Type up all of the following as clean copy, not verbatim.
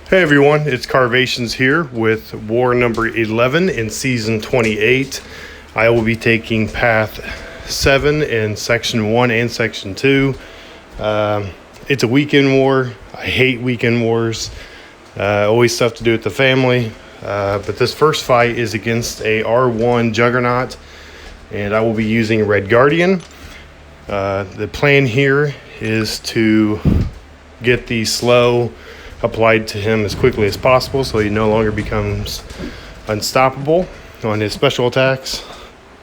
Hey everyone, it's Carvations here with war number 11 in season 28. I will be taking path 7 in section 1 and section 2. It's a weekend war. I hate weekend wars. Always stuff to do with the family. But this first fight is against a R1 Juggernaut, and I will be using Red Guardian. The plan here is to get the slow applied to him as quickly as possible so he no longer becomes unstoppable on his special attacks.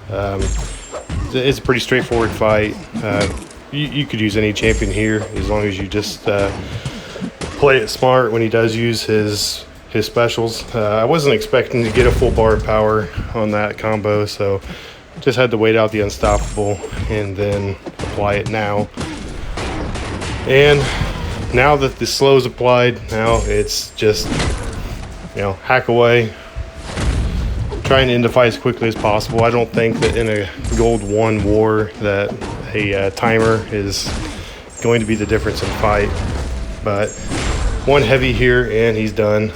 It's a pretty straightforward fight. You could use any champion here as long as you just play it smart when he does use his specials. I wasn't expecting to get a full bar of power on that combo, so just had to wait out the unstoppable and then apply it now. And now that the slow is applied, now it's just, hack away, trying to end the fight as quickly as possible. I don't think that in a gold 1 war that a timer is going to be the difference in fight. But one heavy here and he's done.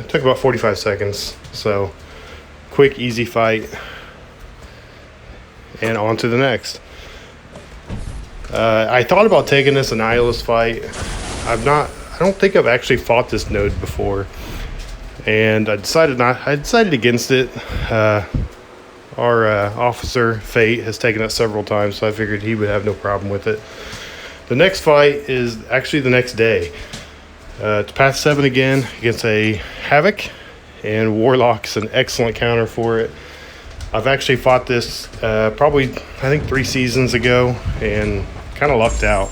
Took about 45 seconds, so quick, easy fight, and on to the next. I thought about taking this an Nihilist fight. I don't think I've actually fought this node before, and I decided against it. Our officer Fate has taken it several times, so I figured he would have no problem with it. The next fight is actually the next day. It's path 7 again against a Havoc, and Warlock's an excellent counter for it. I've actually fought this probably, I think, 3 seasons ago and kind of lucked out.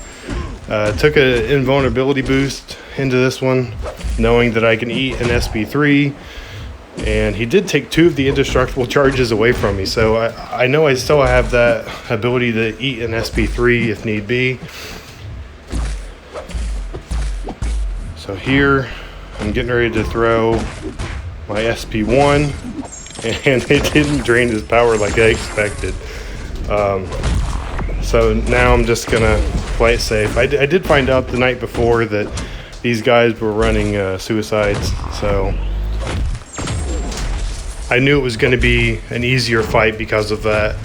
Took an invulnerability boost into this one, knowing that I can eat an SP3, and he did take 2 of the indestructible charges away from me, so I know I still have that ability to eat an SP3 if need be. So here, I'm getting ready to throw my SP1, and it didn't drain his power like I expected. So now I'm just gonna play it safe. I did find out the night before that these guys were running suicides, so I knew it was going to be an easier fight because of that.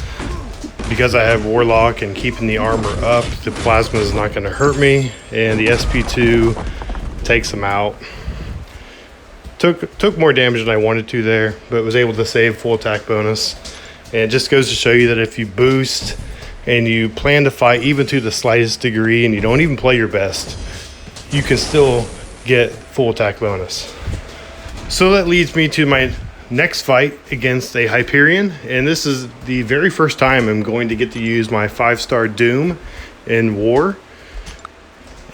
Because I have Warlock and keeping the armor up, the plasma is not going to hurt me, and the SP2 takes him out. Took more damage than I wanted to there, but was able to save full attack bonus. And it just goes to show you that if you boost and you plan to fight even to the slightest degree and you don't even play your best, you can still get full attack bonus. So that leads me to my next fight against a Hyperion, and this is the very first time I'm going to get to use my 5-star Doom in war.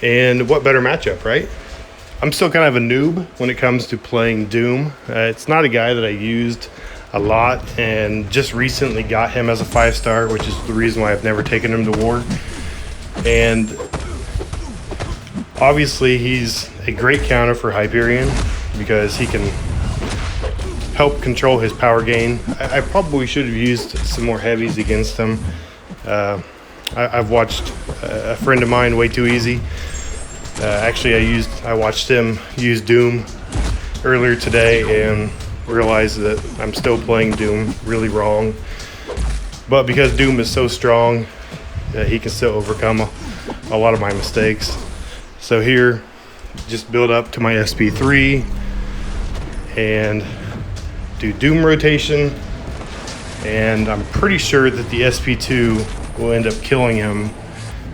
And what better matchup, right? I'm still kind of a noob when it comes to playing Doom. It's not a guy that I used a lot, and just recently got him as a 5-star, which is the reason why I've never taken him to war. And obviously he's a great counter for Hyperion because he can help control his power gain. I probably should have used some more heavies against him. I've watched a friend of mine way too easy. Actually, I watched him use Doom earlier today and realized that I'm still playing Doom really wrong. But because Doom is so strong, he can still overcome a lot of my mistakes. So here, just build up to my SP3 and do Doom rotation, and I'm pretty sure that the SP2 will end up killing him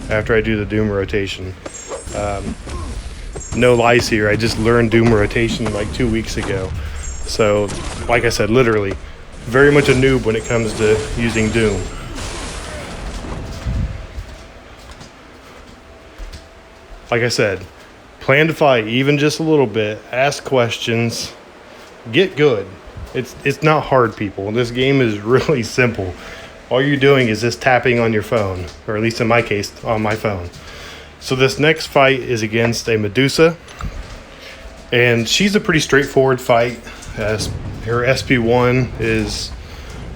after I do the Doom rotation. No lies here, I just learned Doom rotation like 2 weeks ago. So, like I said, literally, very much a noob when it comes to using Doom. Like I said, plan to fight even just a little bit, ask questions, get good. It's not hard, people. This game is really simple. All you're doing is just tapping on your phone, or at least in my case, on my phone. So this next fight is against a Medusa, and she's a pretty straightforward fight. As her SP1 is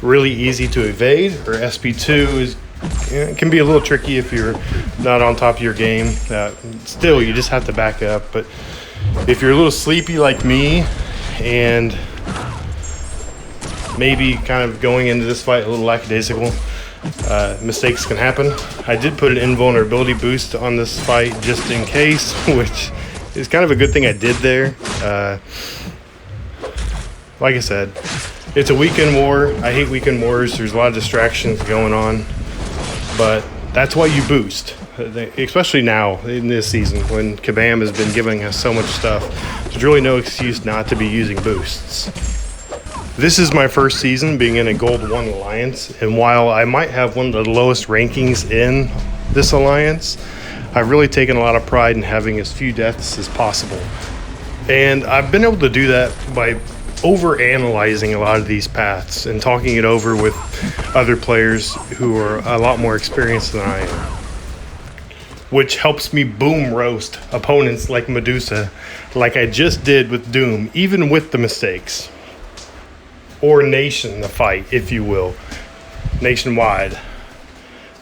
really easy to evade. Her SP2 can be a little tricky if you're not on top of your game. Still, you just have to back up. But If you're a little sleepy like me and maybe kind of going into this fight a little lackadaisical, mistakes can happen. I did put an invulnerability boost on this fight just in case, which is kind of a good thing I did there. Like I said, it's a weekend war. I hate weekend wars. There's a lot of distractions going on, but that's why you boost, especially now in this season when Kabam has been giving us so much stuff. There's really no excuse not to be using boosts. This is my first season being in a Gold 1 alliance, and while I might have one of the lowest rankings in this alliance, I've really taken a lot of pride in having as few deaths as possible. And I've been able to do that by over-analyzing a lot of these paths and talking it over with other players who are a lot more experienced than I am, which helps me boom roast opponents like Medusa, like I just did with Doom, even with the mistakes. Or nation the fight, if you will, nationwide.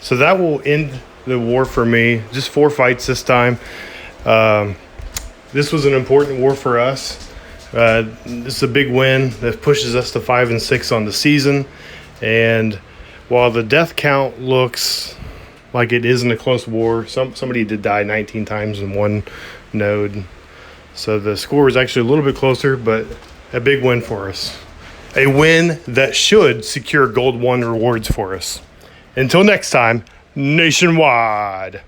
So that will end the war for me. Just 4 fights this time. This was an important war for us. This is a big win that pushes us to 5 and 6 on the season. And while the death count looks like it isn't a close war, somebody did die 19 times in one node. So the score is actually a little bit closer, but a big win for us. A win that should secure Gold 1 rewards for us. Until next time, nationwide.